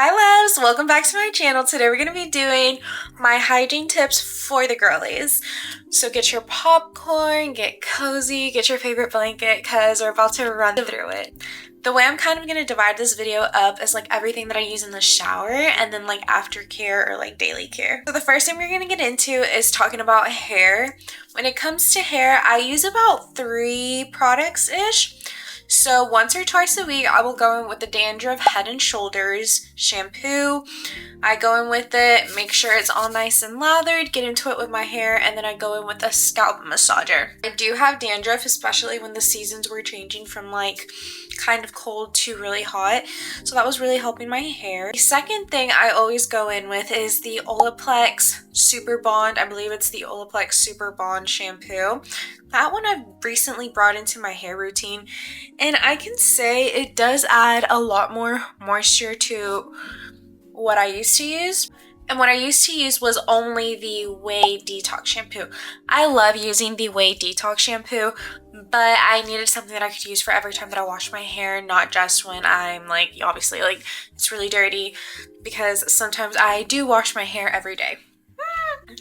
Hi loves, welcome back to my channel. Today we're going to be doing my hygiene tips for the girlies. So get your popcorn, get cozy, get your favorite blanket because we're about to run through it. The way I'm kind of going to divide this video up is like everything that I use in the shower and then like aftercare or like daily care. So the first thing we're going to get into is talking about hair. When it comes to hair, I use about 3 products-ish. So once or twice a week, I will go in with the Dandruff Head and Shoulders shampoo. I go in with it, make sure it's all nice and lathered, get into it with my hair, and then I go in with a scalp massager. I do have dandruff, especially when the seasons were changing from like kind of cold to really hot. So that was really helping my hair. The second thing I always go in with is the Olaplex Super Bond. I believe it's the Olaplex Super Bond shampoo. That one I've recently brought into my hair routine, and I can say it does add a lot more moisture to what I used to use. And what I used to use was only the Way Detox shampoo. I love using the Way Detox shampoo, but I needed something that I could use for every time that I wash my hair, not just when I'm like, obviously like it's really dirty, because sometimes I do wash my hair every day.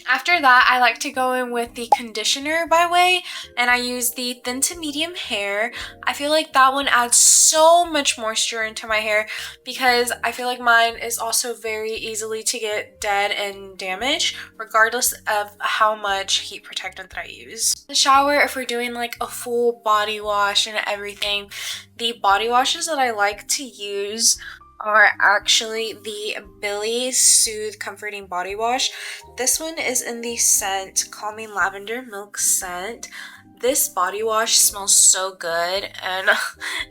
After that, I like to go in with the conditioner by Way, and I use the Thin to Medium Hair. I feel like that one adds so much moisture into my hair because I feel like mine is also very easily to get dead and damaged regardless of how much heat protectant that I use. In the shower, if we're doing like a full body wash and everything, the body washes that I like to use are actually the Billie Soothe Comforting Body Wash. This one is in the scent Calming Lavender Milk scent. This body wash smells so good and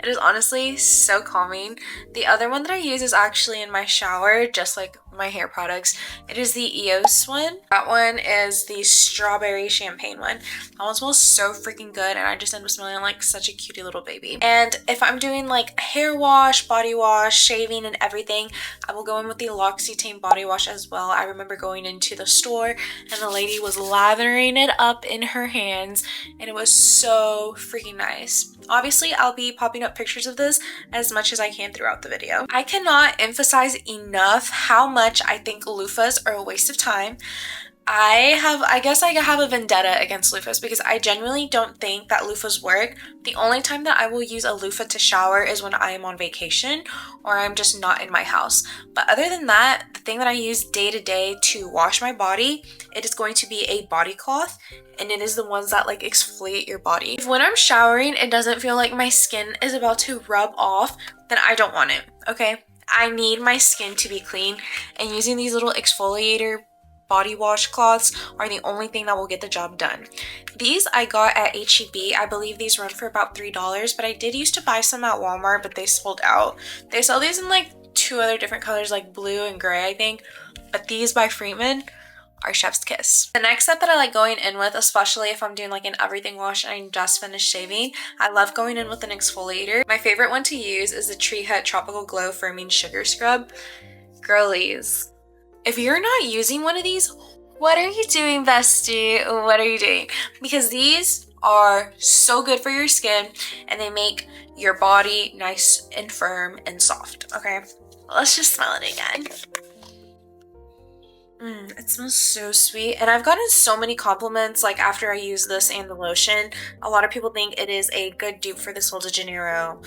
it is honestly so calming. The other one that I use is actually in my shower, just like my hair products. It is the EOS one. That one is the strawberry champagne one. That one smells so freaking good, and I just end up smelling like such a cutie little baby. And if I'm doing like hair wash, body wash, shaving and everything, I will go in with the L'Occitane body wash as well. I remember going into the store and the lady was lathering it up in her hands, and it was so freaking nice. Obviously, I'll be popping up pictures of this as much as I can throughout the video. I cannot emphasize enough how much I think loofahs are a waste of time. I guess I have a vendetta against loofahs because I genuinely don't think that loofahs work. The only time that I will use a loofah to shower is when I am on vacation or I'm just not in my house. But other than that, the thing that I use day to day to wash my body, it is going to be a body cloth, and it is the ones that like exfoliate your body. If when I'm showering it doesn't feel like my skin is about to rub off, then I don't want it, okay? I need my skin to be clean, and using these little exfoliator body wash cloths are the only thing that will get the job done. These I got at H-E-B. I believe these run for about $3, but I did used to buy some at Walmart, but they sold out. They sell these in like 2 other different colors, like blue and gray, I think. But these by Freeman are chef's kiss. The next step that I like going in with, especially if I'm doing like an everything wash and I just finished shaving, I love going in with an exfoliator. My favorite one to use is the Tree Hut Tropical Glow Firming Sugar Scrub. Girlies, if you're not using one of these, what are you doing, bestie? What are you doing? Because these are so good for your skin and they make your body nice and firm and soft, okay? Let's just smell it again. It smells so sweet, and I've gotten so many compliments like after I use this and the lotion. A lot of people think it is a good dupe for the Sol de Janeiro.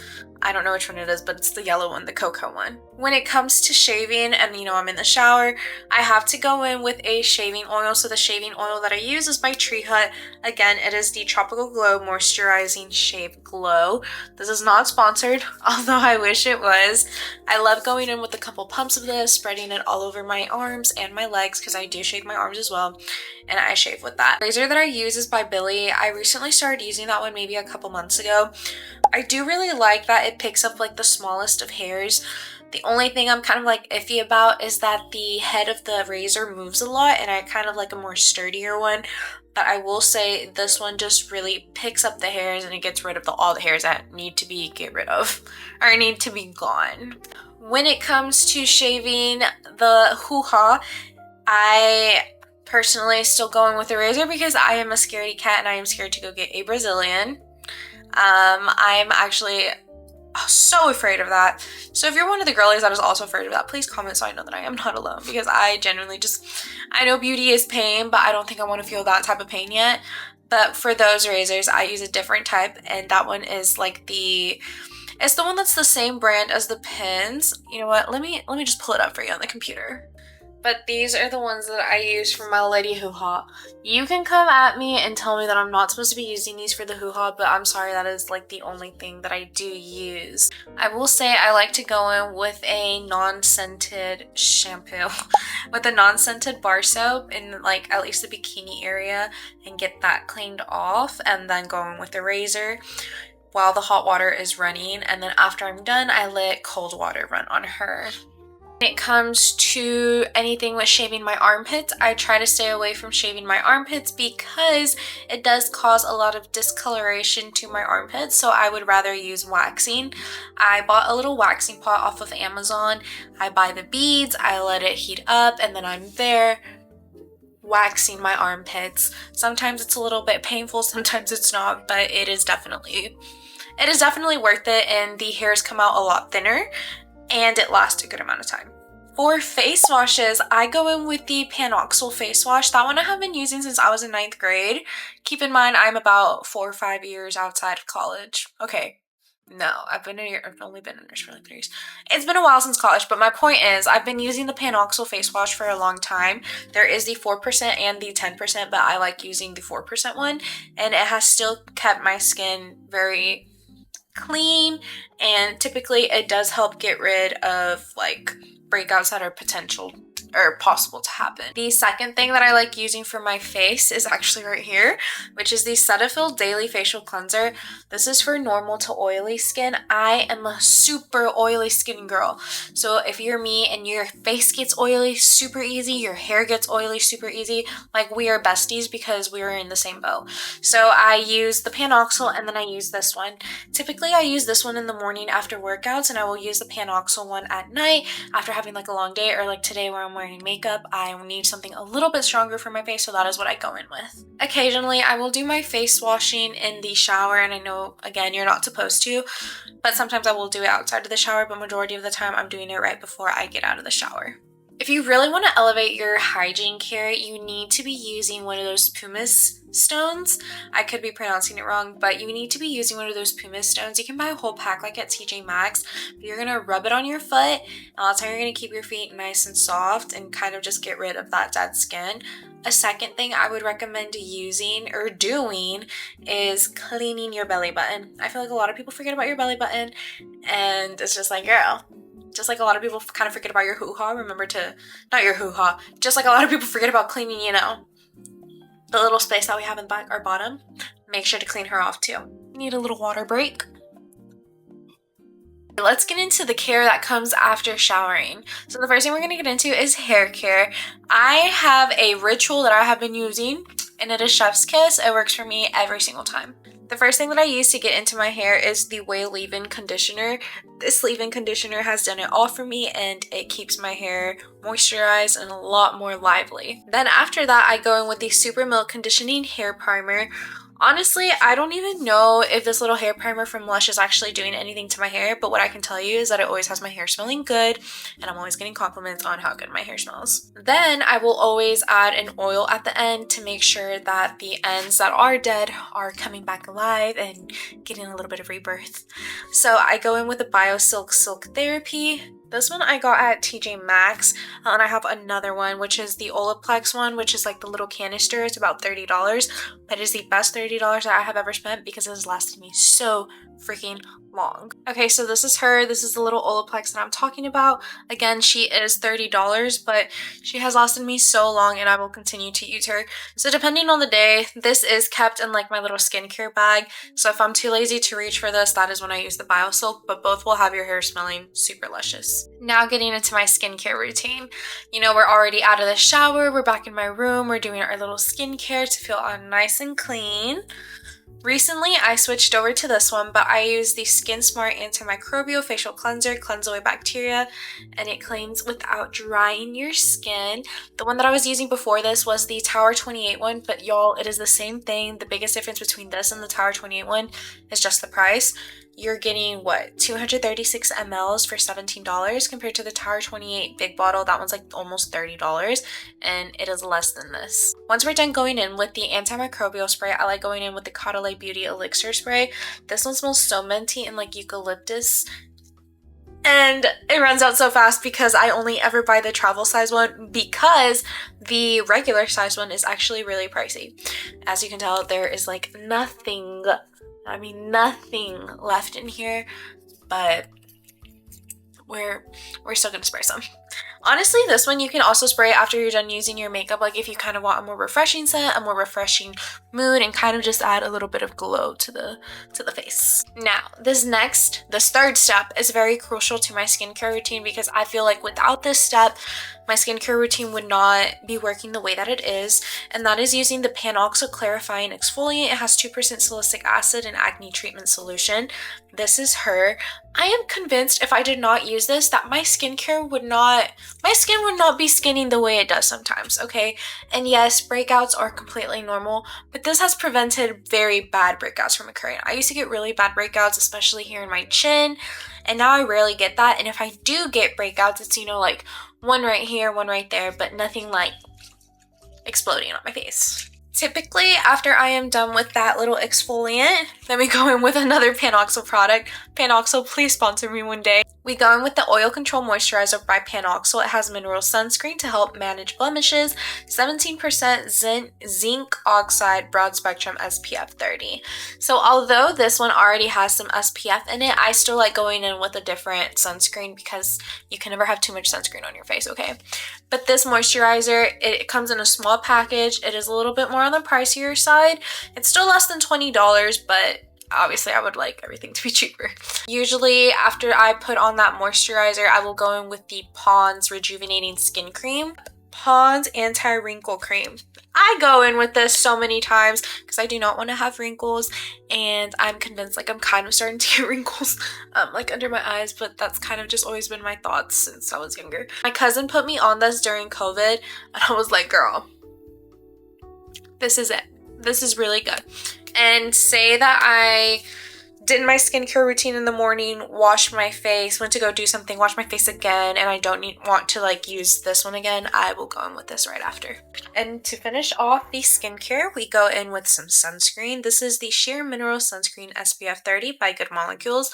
I don't know which one it is, but it's the yellow one, the cocoa one. When it comes to shaving and I'm in the shower, I have to go in with a shaving oil. So the shaving oil that I use is by Tree Hut. Again, it is the Tropical Glow Moisturizing Shave Glow. This is not sponsored, although I wish it was. I love going in with a couple pumps of this, spreading it all over my arms and my legs because I do shave my arms as well, and I shave with that. The razor that I use is by Billie. I recently started using that one maybe a couple months ago. I do really like that it picks up like the smallest of hairs. The only thing I'm kind of like iffy about is that the head of the razor moves a lot, and I kind of like a more sturdier one. But I will say this one just really picks up the hairs and it gets rid of all the hairs that need to be get rid of or need to be gone. When it comes to shaving the hoo-ha, I personally still going with a razor because I am a scaredy cat and I am scared to go get a Brazilian. I'm actually so afraid of that. So if you're one of the girlies that is also afraid of that, please comment so I know that I am not alone, because I genuinely just, I know beauty is pain, but I don't think I want to feel that type of pain yet. But for those razors, I use a different type, and that one is like it's the one that's the same brand as the pins. You know what? Let me just pull it up for you on the computer. But these are the ones that I use for my lady hoo-ha. You can come at me and tell me that I'm not supposed to be using these for the hoo-ha, but I'm sorry, that is like the only thing that I do use. I will say I like to go in with a non-scented shampoo, with a non-scented bar soap in like at least the bikini area, and get that cleaned off, and then go in with the razor while the hot water is running, and then after I'm done, I let cold water run on her. When it comes to anything with shaving my armpits, I try to stay away from shaving my armpits because it does cause a lot of discoloration to my armpits, so I would rather use waxing. I bought a little waxing pot off of Amazon. I buy the beads, I let it heat up, and then I'm there waxing my armpits. Sometimes it's a little bit painful, sometimes it's not, but it is definitely worth it, and the hairs come out a lot thinner, and it lasts a good amount of time. For face washes, I go in with the Panoxyl face wash. That one I have been using since I was in 9th grade. Keep in mind, I'm about 4 or 5 years outside of college. Okay, no, I've only been a nurse for like 3 years. It's been a while since college, but my point is, I've been using the Panoxyl face wash for a long time. There is the 4% and the 10%, but I like using the 4% one, and it has still kept my skin very clean, and typically it does help get rid of like breakouts that are potential or possible to happen. The second thing that I like using for my face is actually right here, which is the Cetaphil Daily Facial Cleanser. This is for normal to oily skin. I am a super oily skin girl. So if you're me and your face gets oily super easy, your hair gets oily super easy, like we are besties because we are in the same boat. So I use the Panoxyl, and then I use this one. Typically I use this one in the morning after workouts, and I will use the Panoxyl one at night after having like a long day, or like today where I'm wearing makeup. I need something a little bit stronger for my face, so that is what I go in with. Occasionally I will do my face washing in the shower, and I know again you're not supposed to, but sometimes I will do it outside of the shower, but majority of the time I'm doing it right before I get out of the shower. If you really want to elevate your hygiene care, you need to be using one of those pumice stones. I could be pronouncing it wrong, but you need to be using one of those pumice stones. You can buy a whole pack like at TJ Maxx. You're going to rub it on your foot, and that's how you're going to keep your feet nice and soft and kind of just get rid of that dead skin. A second thing I would recommend using or doing is cleaning your belly button. I feel like a lot of people forget about your belly button, and it's just like, girl, just like a lot of people kind of forget about your hoo-ha, not your hoo-ha, just like a lot of people forget about cleaning, you know, the little space that we have in the back, our bottom. Make sure to clean her off too. Need a little water break. Let's get into the care that comes after showering. So the first thing we're going to get into is hair care. I have a ritual that I have been using, and it is Chef's Kiss. It works for me every single time. The first thing that I use to get into my hair is the Way leave-in conditioner. This leave-in conditioner has done it all for me, and it keeps my hair moisturized and a lot more lively. Then after that, I go in with the Super Milk Conditioning Hair Primer. Honestly, I don't even know if this little hair primer from Lush is actually doing anything to my hair, but what I can tell you is that it always has my hair smelling good, and I'm always getting compliments on how good my hair smells. Then I will always add an oil at the end to make sure that the ends that are dead are coming back alive and getting a little bit of rebirth. So I go in with the BioSilk Silk Therapy. This one I got at TJ Maxx, and I have another one, which is the Olaplex one, which is like the little canister. It's about $30, but it is the best $30 that I have ever spent because it has lasted me so freaking long. Okay, so this is her. This is the little Olaplex that I'm talking about. Again, she is $30, but she has lasted me so long, and I will continue to use her. So depending on the day, this is kept in like my little skincare bag. So if I'm too lazy to reach for this, that is when I use the BioSilk, but both will have your hair smelling super luscious. Now getting into my skincare routine. You know, we're already out of the shower, we're back in my room, we're doing our little skincare to feel all nice and clean. Recently, I switched over to this one, but I use the Skin Smart Antimicrobial Facial Cleanser, cleanse away bacteria, and it cleans without drying your skin. The one that I was using before this was the Tower 28 one, but y'all, it is the same thing. The biggest difference between this and the Tower 28 one is just the price. you're getting what, 236 mls for $17 compared to the Tower 28 big bottle. That one's like almost $30, and it is less than this. Once we're done going in with the antimicrobial spray, I like going in with the Caudalie Beauty Elixir spray. This one smells so minty and like eucalyptus, and it runs out so fast because I only ever buy the travel size one because the regular size one is actually really pricey. As you can tell, there is like nothing, I mean nothing left in here, but we're still gonna spray some. Honestly, this one you can also spray after you're done using your makeup, like if you kind of want a more refreshing scent, a more refreshing mood, and kind of just add a little bit of glow to the face. Now, this third step is very crucial to my skincare routine because I feel like without this step, my skincare routine would not be working the way that it is, and that is using the PanOxyl Clarifying Exfoliant. It has 2% salicylic acid and acne treatment solution. This is her. I am convinced if I did not use this that my skin would not be skinning the way it does sometimes, okay? And yes, breakouts are completely normal, but this has prevented very bad breakouts from occurring. I used to get really bad breakouts, especially here in my chin, and now I rarely get that. And if I do get breakouts, it's, you know, like one right here, one right there, but nothing like exploding on my face. Typically, after I am done with that little exfoliant, then we go in with another PanOxyl product. PanOxyl, please sponsor me one day. We go in with the Oil Control Moisturizer by PanOxyl. It has mineral sunscreen to help manage blemishes, 17% zinc oxide, broad spectrum SPF 30. So although this one already has some SPF in it, I still like going in with a different sunscreen because you can never have too much sunscreen on your face, okay? But this moisturizer, it comes in a small package. It is a little bit more on the pricier side. It's still less than $20, but obviously I would like everything to be cheaper. Usually after I put on that moisturizer, I will go in with the Pond's Rejuvenating Skin Cream. Pond's Anti-Wrinkle Cream. I go in with this so many times because I do not want to have wrinkles, and I'm convinced like I'm kind of starting to get wrinkles like under my eyes, but that's kind of just always been my thoughts since I was younger. My cousin put me on this during COVID, and I was like, girl, this is it. This is really good. And say that I did my skincare routine in the morning, washed my face, went to go do something, wash my face again, and I don't want to like use this one again, I will go in with this right after. And to finish off the skincare, we go in with some sunscreen. This is the Sheer Mineral Sunscreen SPF 30 by Good Molecules.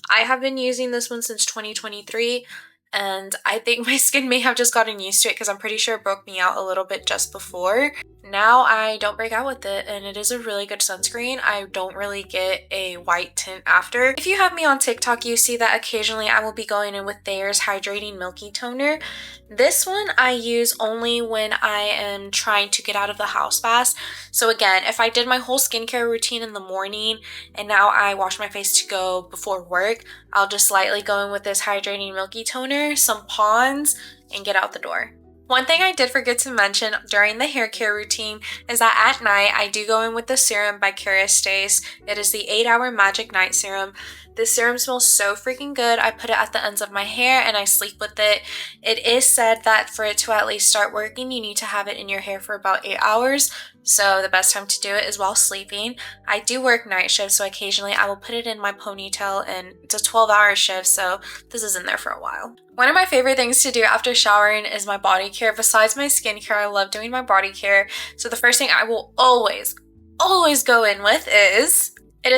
I have been using this one since 2023, and I think my skin may have just gotten used to it because I'm pretty sure it broke me out a little bit just before. Now I don't break out with it, and it is a really good sunscreen. I don't really get a white tint after. If you have me on TikTok, you see that occasionally I will be going in with Thayer's Hydrating Milky Toner. This one I use only when I am trying to get out of the house fast. So again, if I did my whole skincare routine in the morning and now I wash my face to go before work, I'll just slightly go in with this Hydrating Milky Toner, some Pond's, and get out the door. One thing I did forget to mention during the hair care routine is that at night I do go in with the Serum by Kerastase. It is the 8-Hour Magic Night Serum. This serum smells so freaking good. I put it at the ends of my hair and I sleep with it. It is said that for it to at least start working, you need to have it in your hair for about 8 hours. So the best time to do it is while sleeping. I do work night shifts, so occasionally I will put it in my ponytail, and it's a 12-hour shift, so this is in there for a while. One of my favorite things to do after showering is my body care. Besides my skincare, I love doing my body care. So the first thing I will always go in with is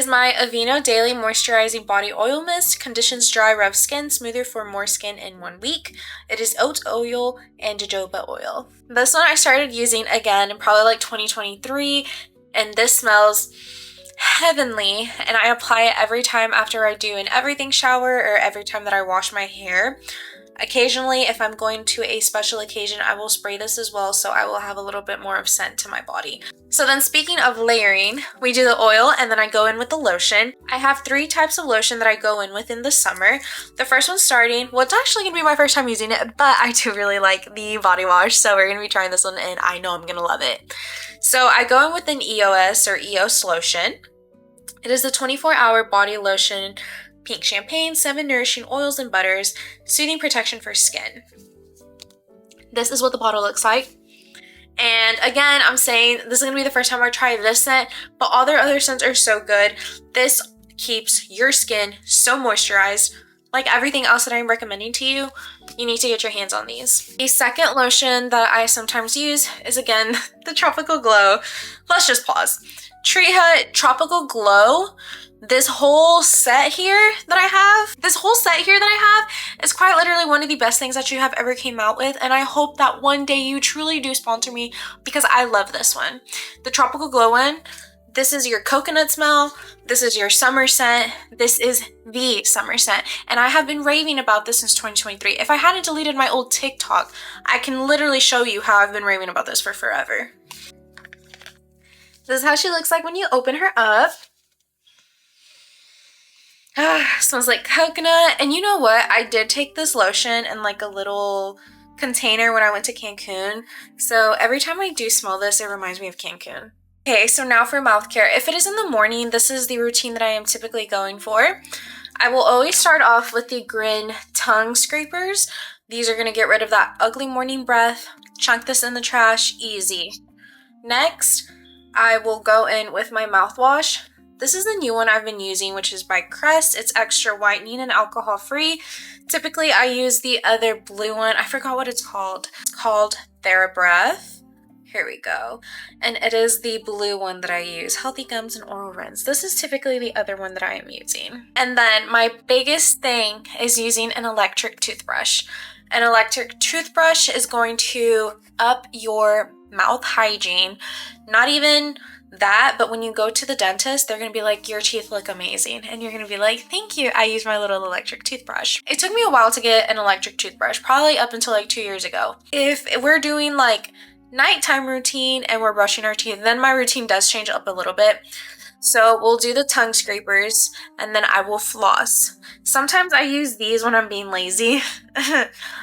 my Aveeno Daily Moisturizing Body Oil Mist. Conditions dry, rough skin, smoother for more skin in 1 week. It is oat oil and jojoba oil. This one I started using again in probably like 2023, and this smells heavenly, and I apply it every time after I do an everything shower or every time that I wash my hair. Occasionally, if I'm going to a special occasion, I will spray this as well, so I will have a little bit more of scent to my body. So then, speaking of layering, we do the oil and then I go in with the lotion. I have 3 types of lotion that I go in with in the summer. The first one starting, well, it's actually going to be my first time using it, but I do really like the body wash, so we're going to be trying this one and I know I'm going to love it. So I go in with an EOS or EOS lotion. It is the 24-hour body lotion, pink champagne, 7 nourishing oils and butters, soothing protection for skin. This is what the bottle looks like. And again, I'm saying this is going to be the first time I try this scent, but all their other scents are so good. This keeps your skin so moisturized. Like everything else that I'm recommending to you, you need to get your hands on these. The second lotion that I sometimes use is, again, the Tropical Glow. Let's just pause. Tree Hut Tropical Glow. This whole set here that I have is quite literally one of the best things that you have ever came out with, and I hope that one day you truly do sponsor me because I love this one. The Tropical Glow one, this is your coconut smell, this is your summer scent, this is the summer scent, and I have been raving about this since 2023. If I hadn't deleted my old TikTok, I can literally show you how I've been raving about this for forever. This is how she looks like when you open her up. Smells like coconut. And you know what? I did take this lotion in like a little container when I went to Cancun. So every time I do smell this, it reminds me of Cancun. Okay, so now for mouth care. If it is in the morning, this is the routine that I am typically going for. I will always start off with the Grin tongue scrapers. These are going to get rid of that ugly morning breath. Chunk this in the trash, easy. Next, I will go in with my mouthwash. This is the new one I've been using, which is by Crest. It's extra whitening and alcohol free. Typically, I use the other blue one. I forgot what it's called. It's called TheraBreath. Here we go. And it is the blue one that I use. Healthy Gums and Oral Rinse. This is typically the other one that I am using. And then my biggest thing is using an electric toothbrush. An electric toothbrush is going to up your mouth hygiene. Not even that, but when you go to the dentist, they're going to be like, your teeth look amazing. And you're going to be like, thank you. I use my little electric toothbrush. It took me a while to get an electric toothbrush, probably up until like 2 years ago. If we're doing like nighttime routine and we're brushing our teeth, then my routine does change up a little bit. So we'll do the tongue scrapers and then I will floss. Sometimes I use these when I'm being lazy.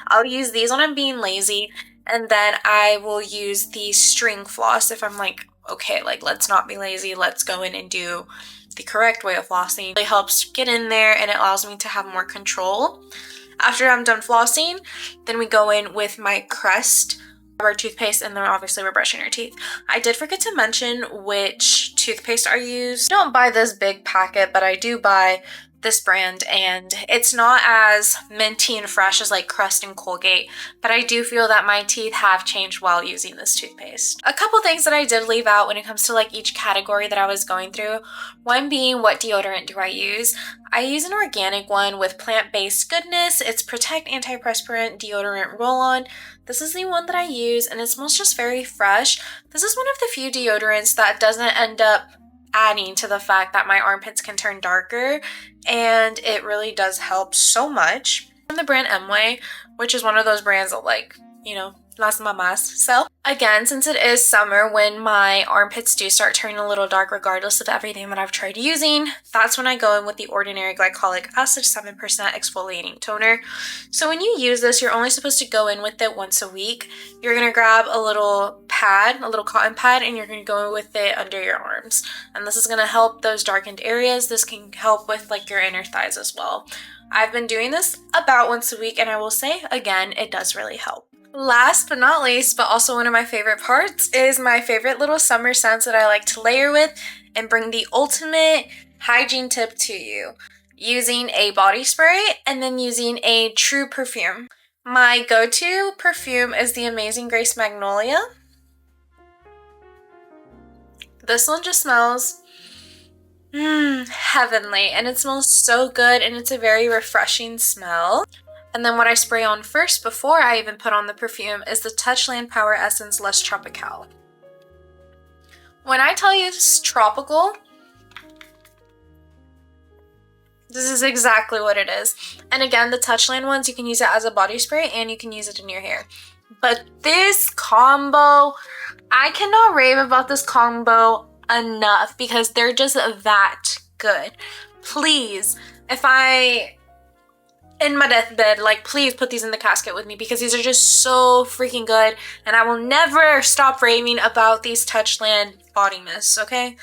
I'll use these when I'm being lazy. And then I will use the string floss if I'm like, okay, like let's not be lazy. Let's go in and do the correct way of flossing. It really helps get in there and it allows me to have more control. After I'm done flossing, then we go in with my Crest our toothpaste, and then obviously we're brushing our teeth. I did forget to mention which toothpaste I use. I don't buy this big packet, but I do buy this brand, and it's not as minty and fresh as like Crest and Colgate, but I do feel that my teeth have changed while using this toothpaste. A couple things that I did leave out when it comes to like each category that I was going through, one being what deodorant do I use? I use an organic one with plant-based goodness. It's Protect Antiperspirant Deodorant Roll-On. This is the one that I use, and it smells just very fresh. This is one of the few deodorants that doesn't end up adding to the fact that my armpits can turn darker, and it really does help so much. From the brand Emway, which is one of those brands that, like, you know, las mamas sell. Again, since it is summer, when my armpits do start turning a little dark regardless of everything that I've tried using, that's when I go in with the Ordinary Glycolic Acid 7% Exfoliating Toner. So when you use this, you're only supposed to go in with it once a week. You're going to grab a little pad, a little cotton pad, and you're going to go in with it under your arms. And this is going to help those darkened areas. This can help with like your inner thighs as well. I've been doing this about once a week, and I will say, again, it does really help. Last but not least, but also one of my favorite parts, is my favorite little summer scents that I like to layer with and bring the ultimate hygiene tip to you. Using a body spray and then using a true perfume. My go-to perfume is the Amazing Grace Magnolia. This one just smells heavenly, and it smells so good, and it's a very refreshing smell. And then what I spray on first before I even put on the perfume is the Touchland Power Essence Les Tropical. When I tell you it's tropical, this is exactly what it is. And again, the Touchland ones, you can use it as a body spray and you can use it in your hair. But this combo, I cannot rave about this combo enough because they're just that good. Please, if I in my deathbed, like, please put these in the casket with me because these are just so freaking good, and I will never stop raving about these Touchland body mists, okay?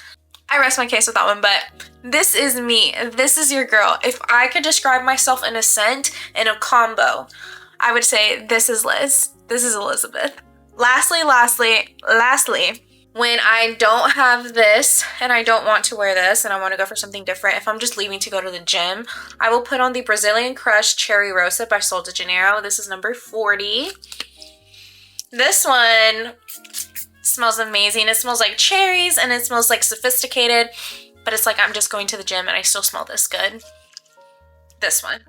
I rest my case with that one, but this is me. This is your girl. If I could describe myself in a scent, in a combo, I would say this is Liz. This is Elizabeth. Lastly, When I don't have this and I don't want to wear this and I want to go for something different, if I'm just leaving to go to the gym, I will put on the Brazilian Crush Cherry Rosa by Sol de Janeiro. This is number 40. This one smells amazing. It smells like cherries and it smells like sophisticated, but it's like I'm just going to the gym and I still smell this good. This one.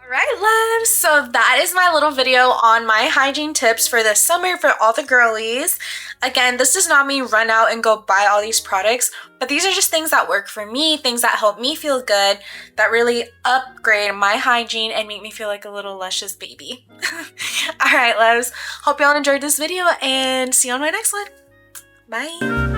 Alright, loves, so that is my little video on my hygiene tips for this summer for all the girlies. Again, this does not mean run out and go buy all these products, but these are just things that work for me, things that help me feel good, that really upgrade my hygiene and make me feel like a little luscious baby. Alright, loves, hope y'all enjoyed this video and see you on my next one. Bye!